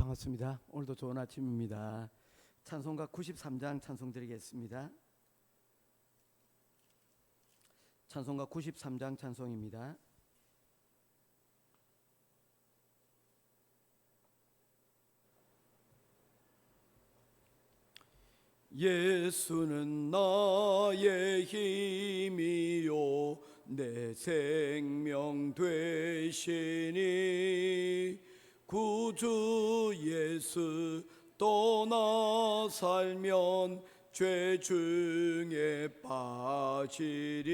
반갑습니다. 오늘도 좋은 아침입니다. 찬송가 93장 찬송 드리겠습니다. 찬송가 93장 찬송입니다. 예수는 나의 힘이요 내 생명 되시니 구주 예수 떠나 살면 죄 중에 빠지리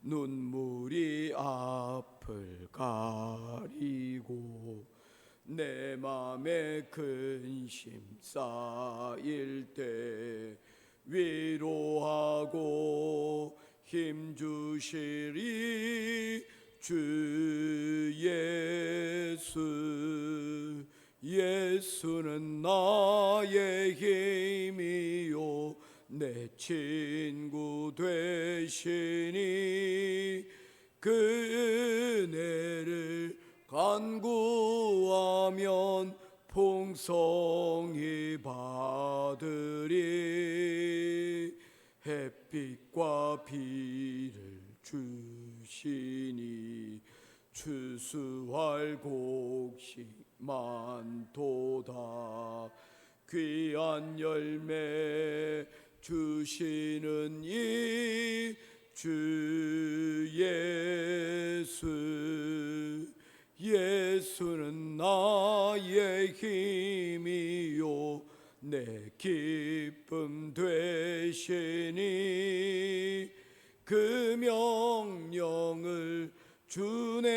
눈물이 앞을 가리고 내 맘에 근심 쌓일 때 위로하고 힘주시리 주 예수. 예수는 나의 힘이요 내 친구 되시니 그 은혜를 간구하면 풍성히 받으리. 햇빛과 비를 주시니 추수할 곡식 많도다. 귀한 열매 주시는 이 주 예수. 예수는 나의 힘이요 내 기쁨 되시니 그 명령을 준행하여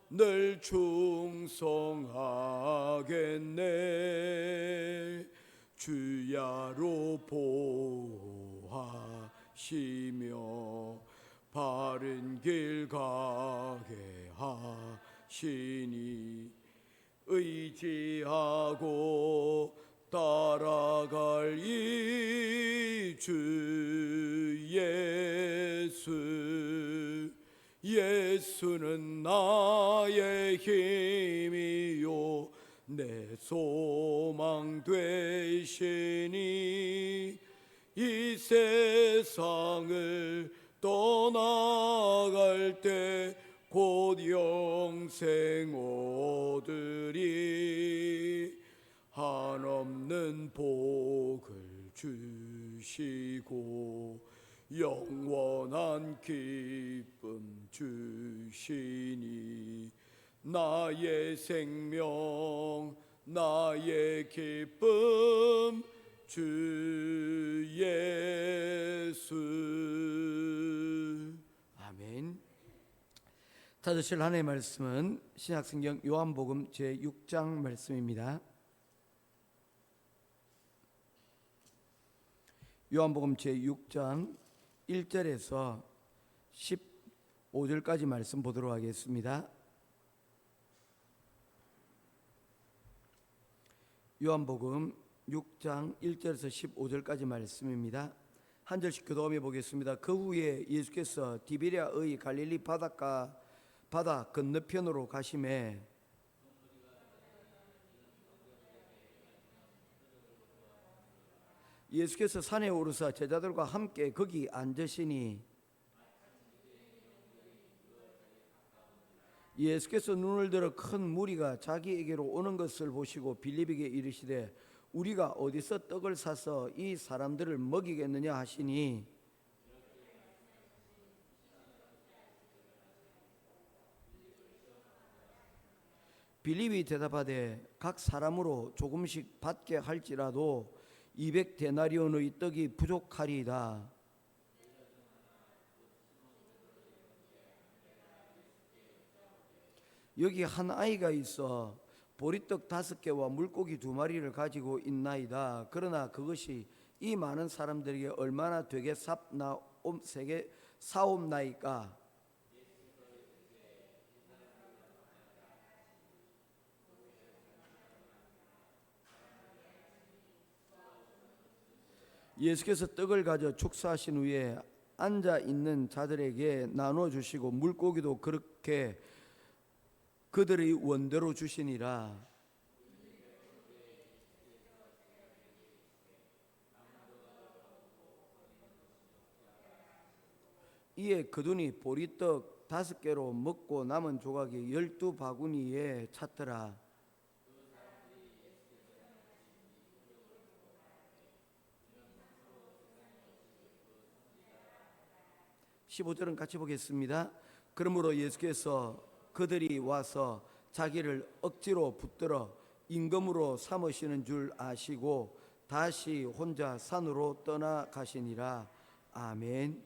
늘 충성하겠네. 주야로 보호하시며 바른 길 가게 하시니 의지하고 따라갈 이 주 예수. 예수는 나의 힘이요 내 소망 되시니 이 세상을 떠나갈 때 곧 영생 얻으리. 한없는 복을 주시고 영원한 기쁨 주시니 나의 생명 나의 기쁨 주 예수. 아멘. 찾으실 하나님의 말씀은 신약성경 요한복음 제6장 말씀입니다. 요한복음 제6장 1절에서 15절까지 말씀 보도록 하겠습니다. 요한복음 6장 1절에서 15절까지 말씀입니다. 한 절씩 교독해 보겠습니다. 그 후에 예수께서 디베랴의 갈릴리 바다 건너편으로 가시매 예수께서 산에 오르사 제자들과 함께 거기 앉으시니 예수께서 눈을 들어 큰 무리가 자기에게로 오는 것을 보시고 빌립에게 이르시되 우리가 어디서 떡을 사서 이 사람들을 먹이겠느냐 하시니 빌립이 대답하되 각 사람으로 조금씩 받게 할지라도 200데나리온의 떡이 부족하리이다. 여기 한 아이가 있어 보리떡 5개와 물고기 2마리를 가지고 있나이다. 그러나 그것이 이 많은 사람들에게 얼마나 되게 사옵나이까. 예수께서 떡을 가져 축사하신 후에 앉아 있는 자들에게 나눠 주시고 물고기도 그렇게 그들의 원대로 주시니라. 이에 그들이 보리떡 5개로 먹고 남은 조각이 12바구니에 찼더라. 15절은 같이 보겠습니다. 그러므로 예수께서 그들이 와서 자기를 억지로 붙들어 임금으로 삼으시는 줄 아시고 다시 혼자 산으로 떠나가시니라. 아멘.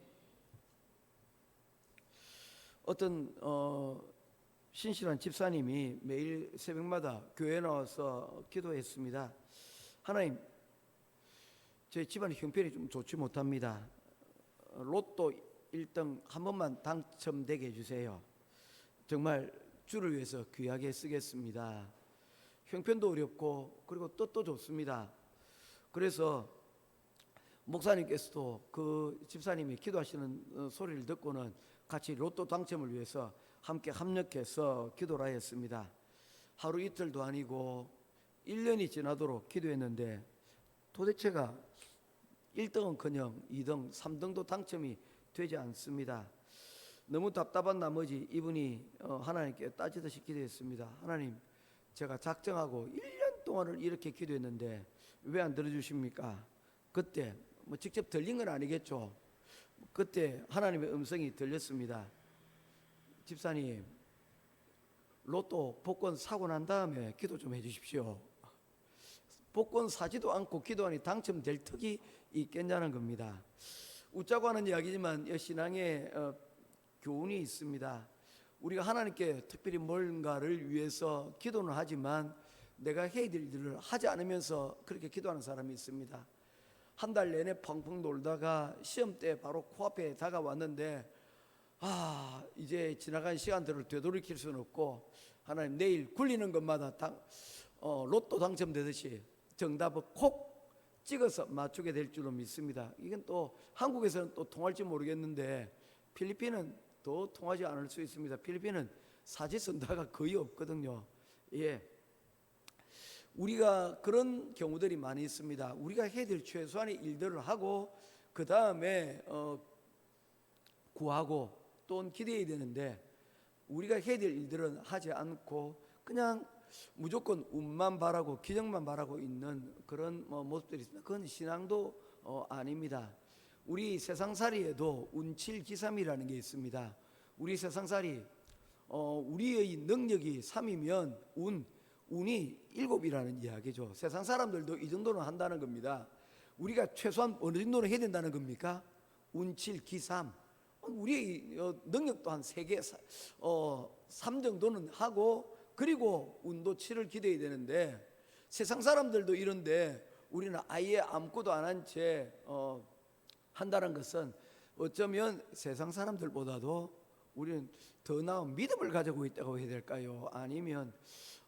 어떤 신실한 집사님이 매일 새벽마다 교회에 나와서 기도했습니다. 하나님, 저희 집안의 형편이 좀 좋지 못합니다. 로또 1등 한 번만 당첨되게 해주세요. 정말 주를 위해서 귀하게 쓰겠습니다. 형편도 어렵고 그리고 뜻도 좋습니다. 그래서 목사님께서도 그 집사님이 기도하시는 소리를 듣고는 같이 로또 당첨을 위해서 함께 합력해서 기도를 하였습니다. 하루 이틀도 아니고 1년이 지나도록 기도했는데 도대체가 1등은커녕 2등, 3등도 당첨이 되지 않습니다. 너무 답답한 나머지 이분이 하나님께 따지듯이 기도했습니다. 하나님, 제가 작정하고 1년 동안을 이렇게 기도했는데 왜 안 들어주십니까? 그때 뭐 직접 들린 건 아니겠죠. 그때 하나님의 음성이 들렸습니다. 집사님, 로또 복권 사고 난 다음에 기도 좀 해주십시오. 복권 사지도 않고 기도하니 당첨될 턱이 있겠냐는 겁니다. 웃자고 하는 이야기지만 신앙의 교훈이 있습니다. 우리가 하나님께 특별히 뭔가를 위해서 기도는 하지만 내가 해야 될 일을 하지 않으면서 그렇게 기도하는 사람이 있습니다. 한 달 내내 펑펑 놀다가 시험 때 바로 코앞에 다가왔는데 이제 지나간 시간들을 되돌이킬 수는 없고 하나님, 내일 굴리는 것마다 로또 당첨되듯이 정답을 콕 찍어서 맞추게 될 줄로 믿습니다. 이건 또 한국에서는 또 통할지 모르겠는데 필리핀은 더 통하지 않을 수 있습니다. 필리핀은 사지선다가 거의 없거든요. 예, 우리가 그런 경우들이 많이 있습니다. 우리가 해야 될 최소한의 일들을 하고 그 다음에 구하고 또 기대해야 되는데 우리가 해야 될 일들은 하지 않고 그냥 무조건 운만 바라고 기적만 바라고 있는 그런 모습들이 있습니다. 그건 신앙도 아닙니다. 우리 세상살이에도 운칠기삼이라는 게 있습니다. 우리 세상살이 우리의 능력이 3이면 운이 7이라는 이야기죠. 세상 사람들도 이 정도는 한다는 겁니다. 우리가 최소한 어느 정도는 해야 된다는 겁니까? 운칠기삼. 우리의 능력도 한 3개, 3 정도는 하고 그리고 운도 7을 기대해야 되는데 세상 사람들도 이런데 우리는 아예 아무것도 안 한 채 한다는 것은 어쩌면 세상 사람들보다도 우리는 더 나은 믿음을 가지고 있다고 해야 될까요? 아니면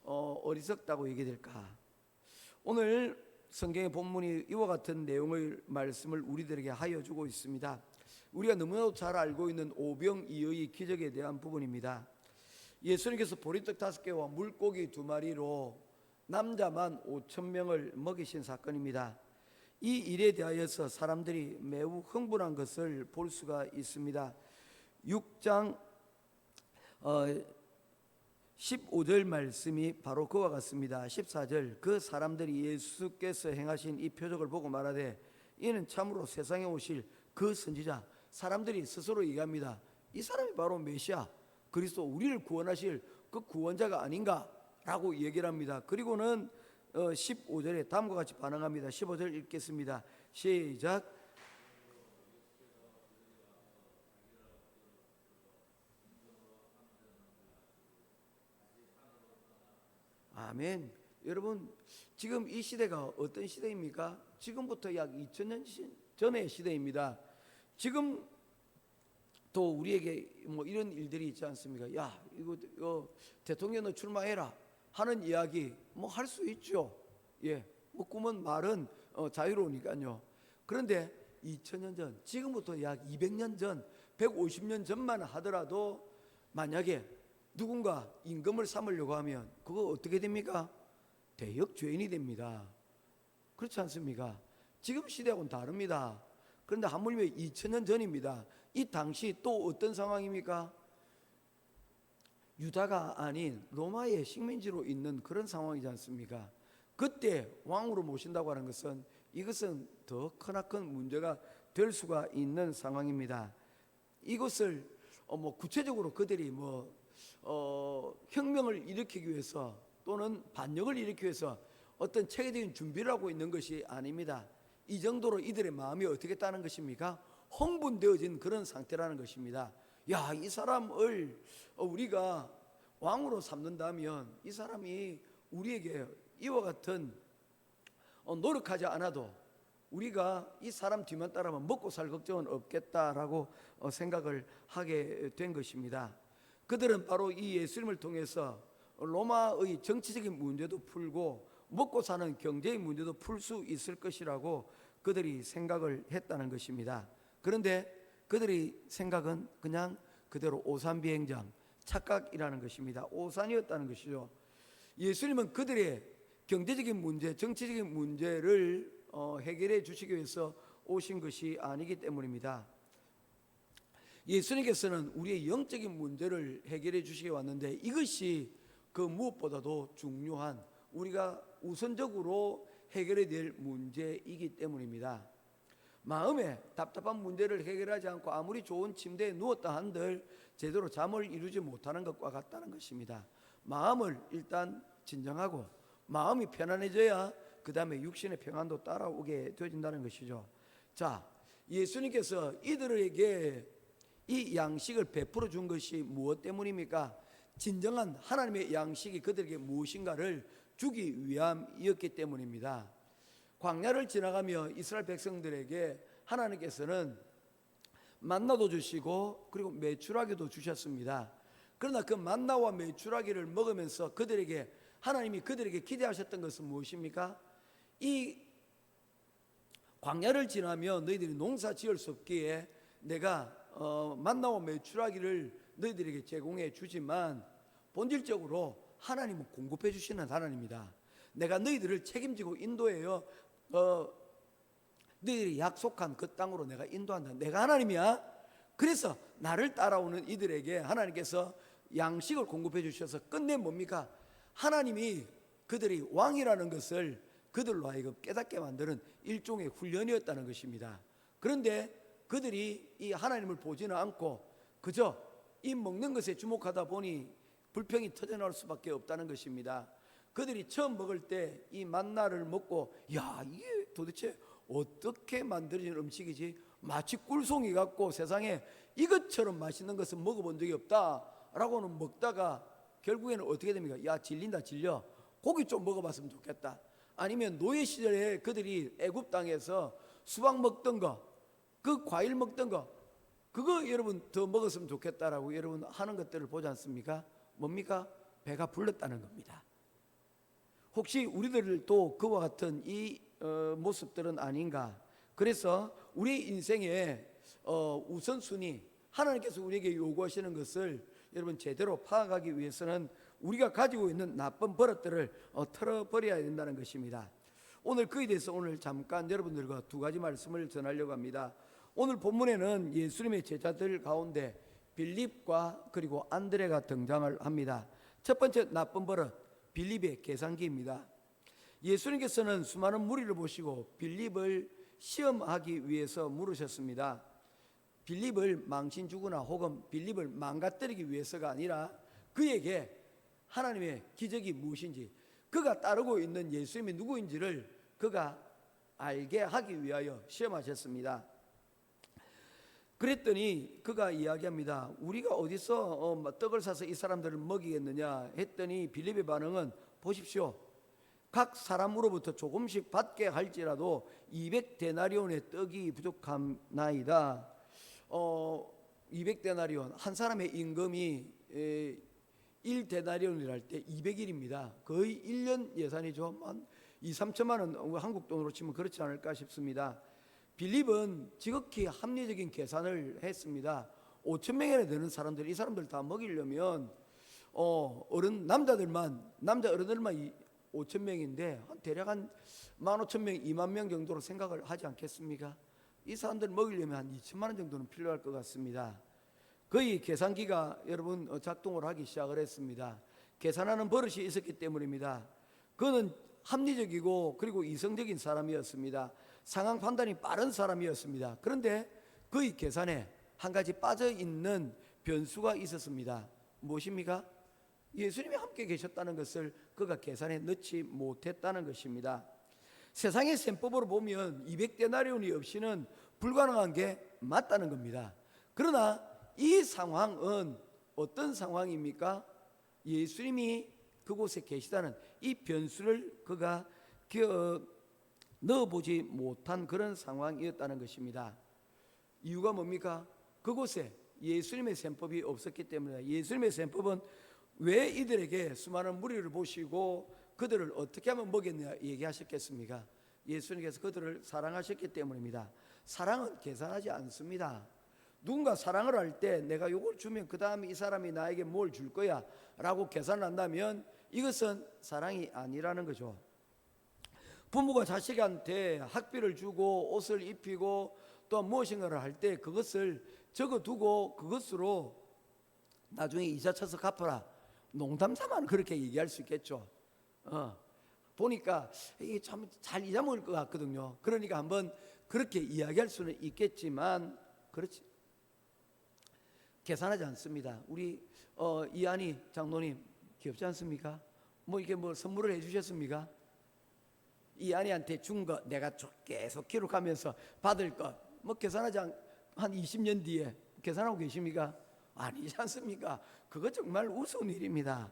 어리석다고 얘기해야 될까? 오늘 성경의 본문이 이와 같은 내용의 말씀을 우리들에게 하여 주고 있습니다. 우리가 너무나도 잘 알고 있는 오병이어의 기적에 대한 부분입니다. 예수님께서 보리떡 5개와 물고기 2마리로 남자만 5,000명을 먹이신 사건입니다. 이 일에 대하여서 사람들이 매우 흥분한 것을 볼 수가 있습니다. 6장 15절 말씀이 바로 그와 같습니다. 14절, 그 사람들이 예수께서 행하신 이 표적을 보고 말하되 이는 참으로 세상에 오실 그 선지자. 사람들이 스스로 얘기합니다. 이 사람이 바로 메시아, 그리스도, 우리를 구원하실 그 구원자가 아닌가 라고 얘기를 합니다. 그리고는 15절에 다음과 같이 반응합니다. 15절 읽겠습니다. 시작. 아멘. 여러분, 지금 이 시대가 어떤 시대입니까? 지금부터 약 2000년 전의 시대입니다. 지금 또 우리에게 뭐 이런 일들이 있지 않습니까? 야, 이거 대통령은 출마해라 하는 이야기 뭐 할 수 있죠. 예, 뭐 꿈은 말은 자유로우니까요. 그런데 2000년 전, 지금부터 약 200년 전, 150년 전만 하더라도 만약에 누군가 임금을 삼으려고 하면 그거 어떻게 됩니까? 대역 죄인이 됩니다. 그렇지 않습니까? 지금 시대하고는 다릅니다. 그런데 하물며 2000년 전입니다. 이 당시 또 어떤 상황입니까? 유다가 아닌 로마의 식민지로 있는 그런 상황이지 않습니까? 그때 왕으로 모신다고 하는 것은 이것은 더 크나큰 문제가 될 수가 있는 상황입니다. 이것을 구체적으로 그들이 혁명을 일으키기 위해서 또는 반역을 일으키기 위해서 어떤 체계적인 준비를 하고 있는 것이 아닙니다. 이 정도로 이들의 마음이 어떻게 있다는 것입니까? 흥분되어진 그런 상태라는 것입니다. 야, 이 사람을 우리가 왕으로 삼는다면 이 사람이 우리에게 이와 같은 노력하지 않아도 우리가 이 사람 뒤만 따라만 먹고 살 걱정은 없겠다라고 생각을 하게 된 것입니다. 그들은 바로 이 예수님을 통해서 로마의 정치적인 문제도 풀고 먹고 사는 경제의 문제도 풀 수 있을 것이라고 그들이 생각을 했다는 것입니다. 그런데 그들의 생각은 그냥 그대로 오산비행장, 착각이라는 것입니다. 오산이었다는 것이죠. 예수님은 그들의 경제적인 문제, 정치적인 문제를 해결해 주시기 위해서 오신 것이 아니기 때문입니다. 예수님께서는 우리의 영적인 문제를 해결해 주시기 왔는데 이것이 그 무엇보다도 중요한 우리가 우선적으로 해결해야 될 문제이기 때문입니다. 마음에 답답한 문제를 해결하지 않고 아무리 좋은 침대에 누웠다 한들 제대로 잠을 이루지 못하는 것과 같다는 것입니다. 마음을 일단 진정하고 마음이 편안해져야 그 다음에 육신의 평안도 따라오게 되어진다는 것이죠. 자, 예수님께서 이들에게 이 양식을 베풀어 준 것이 무엇 때문입니까? 진정한 하나님의 양식이 그들에게 무엇인가를 주기 위함이었기 때문입니다. 광야를 지나가며 이스라엘 백성들에게 하나님께서는 만나도 주시고 그리고 메추라기도 주셨습니다. 그러나 그 만나와 메추라기를 먹으면서 그들에게 하나님이 그들에게 기대하셨던 것은 무엇입니까? 이 광야를 지나며 너희들이 농사 지을 수 없기에 내가 만나와 메추라기를 너희들에게 제공해 주지만 본질적으로 하나님은 공급해 주시는 하나님이다. 내가 너희들을 책임지고 인도해요. 너희들이 약속한 그 땅으로 내가 인도한다. 내가 하나님이야. 그래서 나를 따라오는 이들에게 하나님께서 양식을 공급해 주셔서 끝내 뭡니까? 하나님이 그들이 왕이라는 것을 그들로 하여금 깨닫게 만드는 일종의 훈련이었다는 것입니다. 그런데 그들이 이 하나님을 보지는 않고 그저 이 먹는 것에 주목하다 보니 불평이 터져나올 수밖에 없다는 것입니다. 그들이 처음 먹을 때 이 만나를 먹고 야, 이게 도대체 어떻게 만들어진 음식이지? 마치 꿀송이 같고 세상에 이것처럼 맛있는 것은 먹어본 적이 없다라고는 먹다가 결국에는 어떻게 됩니까? 야, 질린다, 질려. 고기 좀 먹어봤으면 좋겠다. 아니면 노예 시절에 그들이 애굽 땅에서 수박 먹던 거, 그 과일 먹던 거, 그거 여러분 더 먹었으면 좋겠다라고 여러분 하는 것들을 보지 않습니까? 뭡니까? 배가 불렀다는 겁니다. 혹시 우리들도 그와 같은 이 모습들은 아닌가? 그래서 우리 인생의 우선순위, 하나님께서 우리에게 요구하시는 것을 여러분 제대로 파악하기 위해서는 우리가 가지고 있는 나쁜 버릇들을 털어버려야 된다는 것입니다. 오늘 그에 대해서 오늘 잠깐 여러분들과 두 가지 말씀을 전하려고 합니다. 오늘 본문에는 예수님의 제자들 가운데 빌립과 그리고 안드레가 등장을 합니다. 첫 번째 나쁜 버릇, 빌립의 계산기입니다. 예수님께서는 수많은 무리를 보시고 빌립을 시험하기 위해서 물으셨습니다. 빌립을 망신주거나 혹은 빌립을 망가뜨리기 위해서가 아니라 그에게 하나님의 기적이 무엇인지, 그가 따르고 있는 예수님이 누구인지를 그가 알게 하기 위하여 시험하셨습니다. 그랬더니 그가 이야기합니다. 우리가 어디서 떡을 사서 이 사람들을 먹이겠느냐 했더니 빌립의 반응은 보십시오. 각 사람으로부터 조금씩 받게 할지라도 200데나리온의 떡이 부족함나이다. 200데나리온, 한 사람의 임금이 1데나리온이라 할 때 200일입니다. 거의 1년 예산이죠. 한 2, 3천만 원 한국 돈으로 치면 그렇지 않을까 싶습니다. 빌립은 지극히 합리적인 계산을 했습니다. 5천 명이나 되는 사람들, 이 사람들 다 먹이려면 남자 어른들만 5천 명인데 대략 한 15,000명, 2만 명 정도로 생각을 하지 않겠습니까? 이 사람들 먹이려면 한 2천만 원 정도는 필요할 것 같습니다. 거의 계산기가 여러분 작동을 하기 시작을 했습니다. 계산하는 버릇이 있었기 때문입니다. 그는 합리적이고 그리고 이성적인 사람이었습니다. 상황 판단이 빠른 사람이었습니다. 그런데 그의 계산에 한 가지 빠져있는 변수가 있었습니다. 무엇입니까? 예수님이 함께 계셨다는 것을 그가 계산에 넣지 못했다는 것입니다. 세상의 셈법으로 보면 200데나리온이 없이는 불가능한 게 맞다는 겁니다. 그러나 이 상황은 어떤 상황입니까? 예수님이 그곳에 계시다는 이 변수를 그가 넣어보지 못한 그런 상황이었다는 것입니다. 이유가 뭡니까? 그곳에 예수님의 셈법이 없었기 때문이다. 예수님의 셈법은 왜 이들에게 수많은 무리를 보시고 그들을 어떻게 하면 먹였냐 얘기하셨겠습니까? 예수님께서 그들을 사랑하셨기 때문입니다. 사랑은 계산하지 않습니다. 누군가 사랑을 할 때 내가 요걸 주면 그 다음에 이 사람이 나에게 뭘 줄 거야 라고 계산을 한다면 이것은 사랑이 아니라는 거죠. 부모가 자식한테 학비를 주고 옷을 입히고 또 무엇인가를 할 때 그것을 적어두고 그것으로 나중에 이자 쳐서 갚아라, 농담 삼아는 그렇게 얘기할 수 있겠죠. 보니까 이게 참 잘 잊어먹을 것 같거든요. 그러니까 한번 그렇게 이야기할 수는 있겠지만 그렇지 계산하지 않습니다. 우리 이한희 장로님 귀엽지 않습니까? 뭐 이게 뭐 선물을 해주셨습니까? 이한이한테 준 거 내가 계속 기록하면서 받을 것 뭐 계산하지 한 20년 뒤에 계산하고 계십니까? 아니지 않습니까? 그거 정말 우스운 일입니다.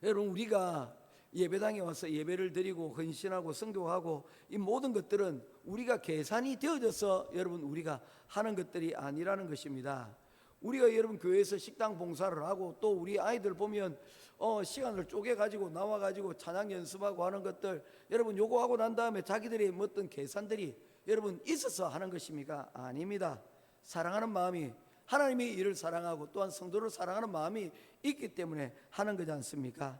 여러분, 우리가 예배당에 와서 예배를 드리고 헌신하고 성교하고 이 모든 것들은 우리가 계산이 되어져서 여러분 우리가 하는 것들이 아니라는 것입니다. 우리가 여러분 교회에서 식당 봉사를 하고 또 우리 아이들 보면 시간을 쪼개 가지고 나와 가지고 찬양 연습하고 하는 것들, 여러분 요거 하고 난 다음에 자기들의 어떤 계산들이 여러분 있어서 하는 것입니까? 아닙니다. 사랑하는 마음이, 하나님이 이를 사랑하고 또한 성도를 사랑하는 마음이 있기 때문에 하는 거지 않습니까?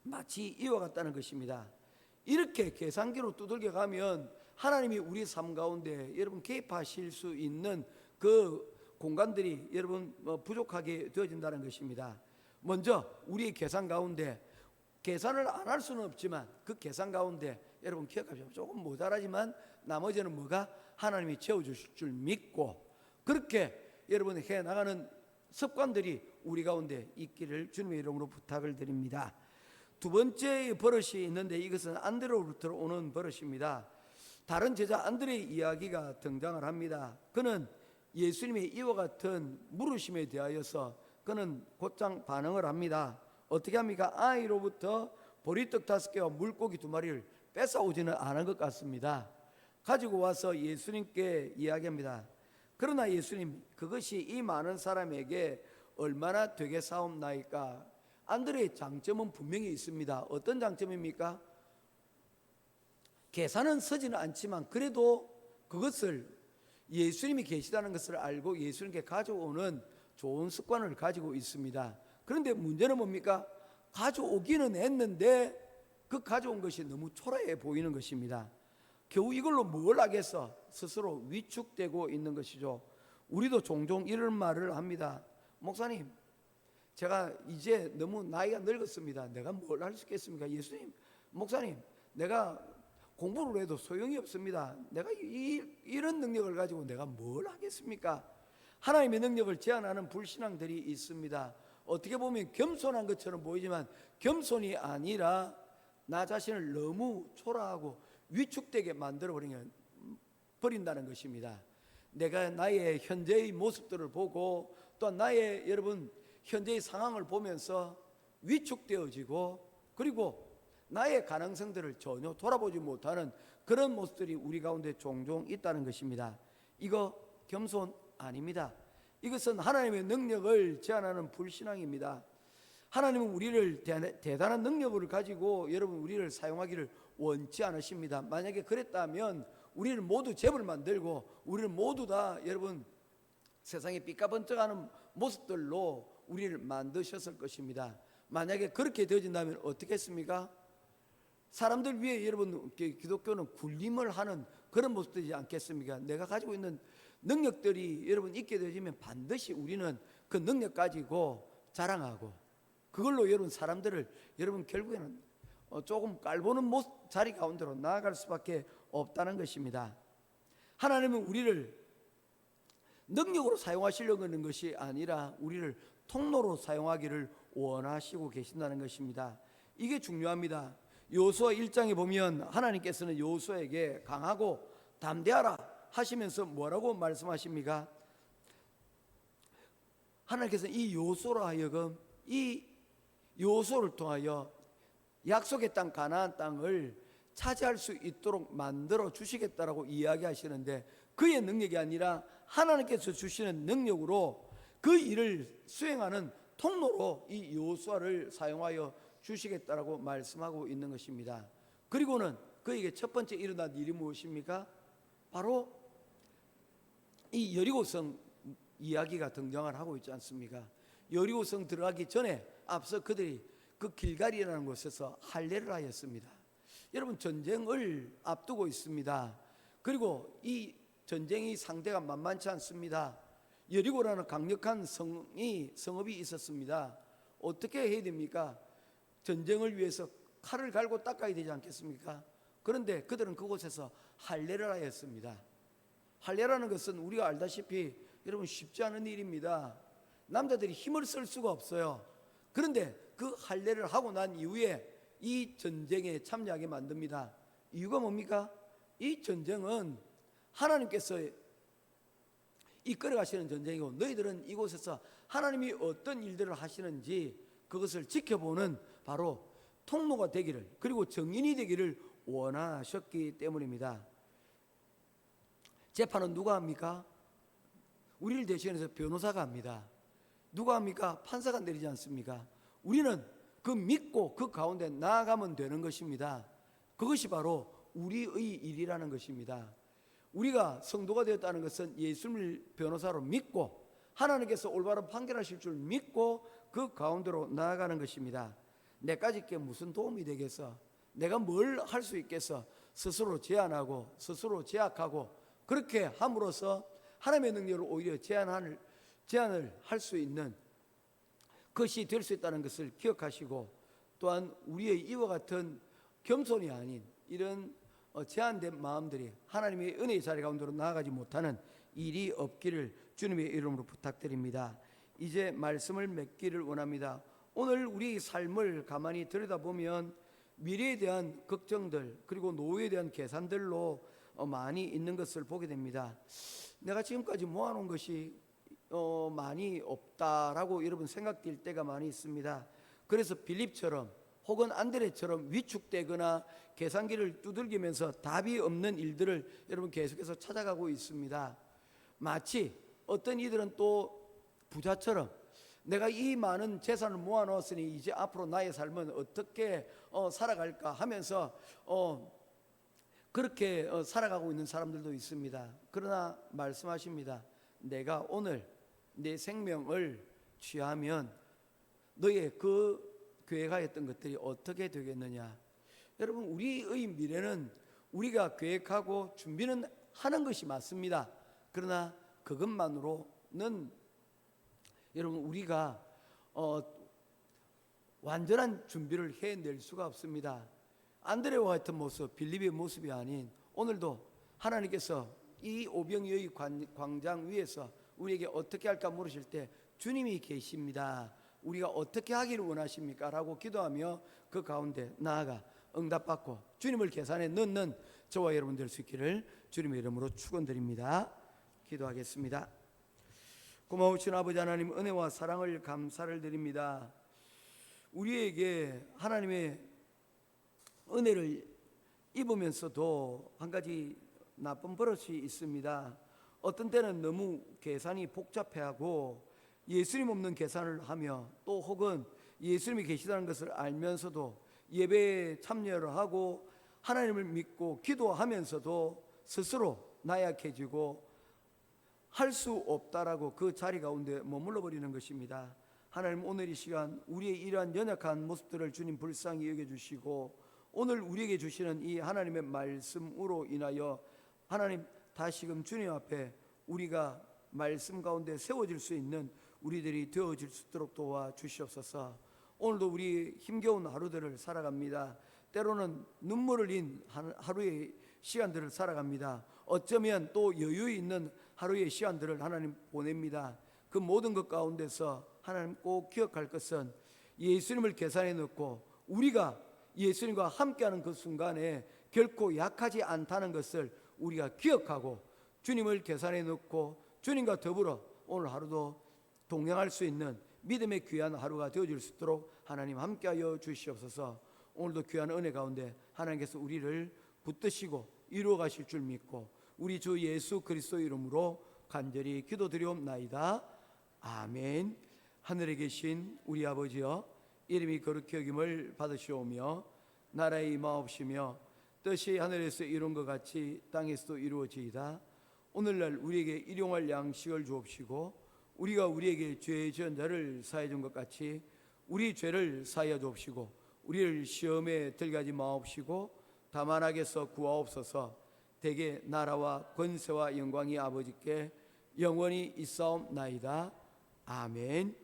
마치 이와 같다는 것입니다. 이렇게 계산기로 두들겨 가면 하나님이 우리 삶 가운데 여러분 개입하실 수 있는 그 공간들이 여러분 부족하게 되어진다는 것입니다. 먼저 우리의 계산 가운데, 계산을 안 할 수는 없지만 그 계산 가운데 여러분 기억하십시오. 조금 모자라지만 나머지는 뭐가 하나님이 채워주실 줄 믿고 그렇게 여러분 해나가는 습관들이 우리 가운데 있기를 주님의 이름으로 부탁을 드립니다. 두 번째 버릇이 있는데 이것은 안드레로부터 오는 버릇입니다. 다른 제자 안드레의 이야기가 등장을 합니다. 그는 예수님의 이와 같은 물으심에 대하여서 그는 곧장 반응을 합니다. 어떻게 합니까? 아이로부터 보리떡 5개와 물고기 2마리를 뺏어오지는 않은 것 같습니다. 가지고 와서 예수님께 이야기합니다. 그러나 예수님, 그것이 이 많은 사람에게 얼마나 되겠사옵나이까? 안드레의 장점은 분명히 있습니다. 어떤 장점입니까? 계산은 서지는 않지만 그래도 그것을 예수님이 계시다는 것을 알고 예수님께 가져오는 좋은 습관을 가지고 있습니다. 그런데 문제는 뭡니까? 가져오기는 했는데 그 가져온 것이 너무 초라해 보이는 것입니다. 겨우 이걸로 뭘 하겠어? 스스로 위축되고 있는 것이죠. 우리도 종종 이런 말을 합니다. 목사님, 제가 이제 너무 나이가 늙었습니다. 내가 뭘 할 수 있겠습니까? 예수님, 목사님, 내가 공부를 해도 소용이 없습니다. 내가 이런 능력을 가지고 내가 뭘 하겠습니까? 하나님의 능력을 제한하는 불신앙들이 있습니다. 어떻게 보면 겸손한 것처럼 보이지만 겸손이 아니라 나 자신을 너무 초라하고 위축되게 만들어 버린다는 것입니다. 내가 나의 현재의 모습들을 보고 또 나의 여러분 현재의 상황을 보면서 위축되어지고 그리고 나의 가능성들을 전혀 돌아보지 못하는 그런 모습들이 우리 가운데 종종 있다는 것입니다. 이거 겸손 아닙니다. 이것은 하나님의 능력을 제한하는 불신앙입니다. 하나님은 우리를 대단한 능력을 가지고 여러분 우리를 사용하기를 원치 않으십니다. 만약에 그랬다면 우리를 모두 잽을 만들고 우리를 모두 다 여러분 세상에 삐까번쩍하는 모습들로 우리를 만드셨을 것입니다. 만약에 그렇게 되어진다면 어떻겠습니까? 사람들 위해 여러분 기독교는 군림을 하는 그런 모습 되지 않겠습니까? 내가 가지고 있는 능력들이 여러분 있게 되어지면 반드시 우리는 그 능력 가지고 자랑하고 그걸로 여러분 사람들을 여러분 결국에는 조금 깔보는 자리 가운데로 나아갈 수밖에 없다는 것입니다. 하나님은 우리를 능력으로 사용하시려고 하는 것이 아니라 우리를 통로로 사용하기를 원하시고 계신다는 것입니다. 이게 중요합니다. 여호수아 1장에 보면 하나님께서는 여호수아에게 강하고 담대하라 하시면서 뭐라고 말씀하십니까? 하나님께서는 이 여호수아로 하여금 이 여호수아를 통하여 약속의 땅 가나안 땅을 차지할 수 있도록 만들어 주시겠다라고 이야기하시는데 그의 능력이 아니라 하나님께서 주시는 능력으로 그 일을 수행하는 통로로 이 여호수아를 사용하여 주시겠다라고 말씀하고 있는 것입니다. 그리고는 그에게 첫 번째 일어난 일이 무엇입니까? 바로 이 여리고성 이야기가 등장을 하고 있지 않습니까? 여리고성 들어가기 전에 앞서 그들이 그 길갈이라는 곳에서 할례를 하였습니다. 여러분 전쟁을 앞두고 있습니다. 그리고 이 전쟁이 상대가 만만치 않습니다. 여리고라는 강력한 성읍이 있었습니다. 어떻게 해야 됩니까? 전쟁을 위해서 칼을 갈고 닦아야 되지 않겠습니까? 그런데 그들은 그곳에서 할례를 하였습니다. 할례라는 것은 우리가 알다시피 여러분 쉽지 않은 일입니다. 남자들이 힘을 쓸 수가 없어요. 그런데 그 할례를 하고 난 이후에 이 전쟁에 참여하게 만듭니다. 이유가 뭡니까? 이 전쟁은 하나님께서 이끌어 가시는 전쟁이고 너희들은 이곳에서 하나님이 어떤 일들을 하시는지 그것을 지켜보는 바로 통로가 되기를 그리고 증인이 되기를 원하셨기 때문입니다. 재판은 누가 합니까? 우리를 대신해서 변호사가 합니다. 누가 합니까? 판사가 내리지 않습니까? 우리는 그 믿고 그 가운데 나아가면 되는 것입니다. 그것이 바로 우리의 일이라는 것입니다. 우리가 성도가 되었다는 것은 예수님을 변호사로 믿고 하나님께서 올바른 판결하실 줄 믿고 그 가운데로 나아가는 것입니다. 내까지께 무슨 도움이 되겠어? 내가 뭘 할 수 있겠어? 스스로 제한하고 스스로 제약하고 그렇게 함으로써 하나님의 능력을 오히려 제한을 할 수 있는 것이 될 수 있다는 것을 기억하시고 또한 우리의 이와 같은 겸손이 아닌 이런 제한된 마음들이 하나님의 은혜의 자리 가운데로 나아가지 못하는 일이 없기를 주님의 이름으로 부탁드립니다. 이제 말씀을 맺기를 원합니다. 오늘 우리 삶을 가만히 들여다보면 미래에 대한 걱정들 그리고 노후에 대한 계산들로 많이 있는 것을 보게 됩니다. 내가 지금까지 모아놓은 것이 많이 없다라고 여러분 생각될 때가 많이 있습니다. 그래서 빌립처럼 혹은 안드레처럼 위축되거나 계산기를 두들기면서 답이 없는 일들을 여러분 계속해서 찾아가고 있습니다. 마치 어떤 이들은 또 부자처럼 내가 이 많은 재산을 모아놓았으니 이제 앞으로 나의 삶은 어떻게 살아갈까 하면서 그렇게 살아가고 있는 사람들도 있습니다. 그러나 말씀하십니다. 내가 오늘 내 생명을 취하면 너의 그 계획하였던 것들이 어떻게 되겠느냐. 여러분 우리의 미래는 우리가 계획하고 준비는 하는 것이 맞습니다. 그러나 그것만으로는 여러분 우리가 완전한 준비를 해낼 수가 없습니다. 안드레와 같은 모습, 빌립의 모습이 아닌 오늘도 하나님께서 이 오병이의 광장 위에서 우리에게 어떻게 할까 물으실 때 주님이 계십니다. 우리가 어떻게 하기를 원하십니까? 라고 기도하며 그 가운데 나아가 응답받고 주님을 계산에 넣는 저와 여러분 될 수 있기를 주님의 이름으로 축원드립니다. 기도하겠습니다. 고마우신 아버지 하나님 은혜와 사랑을 감사를 드립니다. 우리에게 하나님의 은혜를 입으면서도 한 가지 나쁜 버릇이 있습니다. 어떤 때는 너무 계산이 복잡해하고 예수님 없는 계산을 하며 또 혹은 예수님이 계시다는 것을 알면서도 예배에 참여를 하고 하나님을 믿고 기도하면서도 스스로 나약해지고 할 수 없다라고 그 자리 가운데 머물러 버리는 것입니다. 하나님 오늘 이 시간 우리의 이러한 연약한 모습들을 주님 불쌍히 여겨주시고 오늘 우리에게 주시는 이 하나님의 말씀으로 인하여 하나님 다시금 주님 앞에 우리가 말씀 가운데 세워질 수 있는 우리들이 되어질 수 있도록 도와주시옵소서. 오늘도 우리 힘겨운 하루들을 살아갑니다. 때로는 눈물을 인 하루의 시간들을 살아갑니다. 어쩌면 또 여유 있는 하루의 시간들을 하나님 보냅니다. 그 모든 것 가운데서 하나님 꼭 기억할 것은 예수님을 계산해 넣고 우리가 예수님과 함께하는 그 순간에 결코 약하지 않다는 것을 우리가 기억하고 주님을 계산해 넣고 주님과 더불어 오늘 하루도 동행할 수 있는 믿음의 귀한 하루가 되어질 수 있도록 하나님 함께하여 주시옵소서. 오늘도 귀한 은혜 가운데 하나님께서 우리를 붙드시고 이루어 가실 줄 믿고 우리 주 예수 그리스도 이름으로 간절히 기도드리옵나이다. 아멘. 하늘에 계신 우리 아버지여, 이름이 거룩히 여김을 받으시오며 나라의 임하옵시며 뜻이 하늘에서 이룬 것 같이 땅에서도 이루어지이다. 오늘날 우리에게 일용할 양식을 주옵시고 우리가 우리에게 죄 지은 자를 사하여 준 것 같이 우리 죄를 사하여 주옵시고 우리를 시험에 들게 하지 마옵시고 다만 악에서 구하옵소서. 대개 나라와 권세와 영광이 아버지께 영원히 있사옵나이다. 아멘.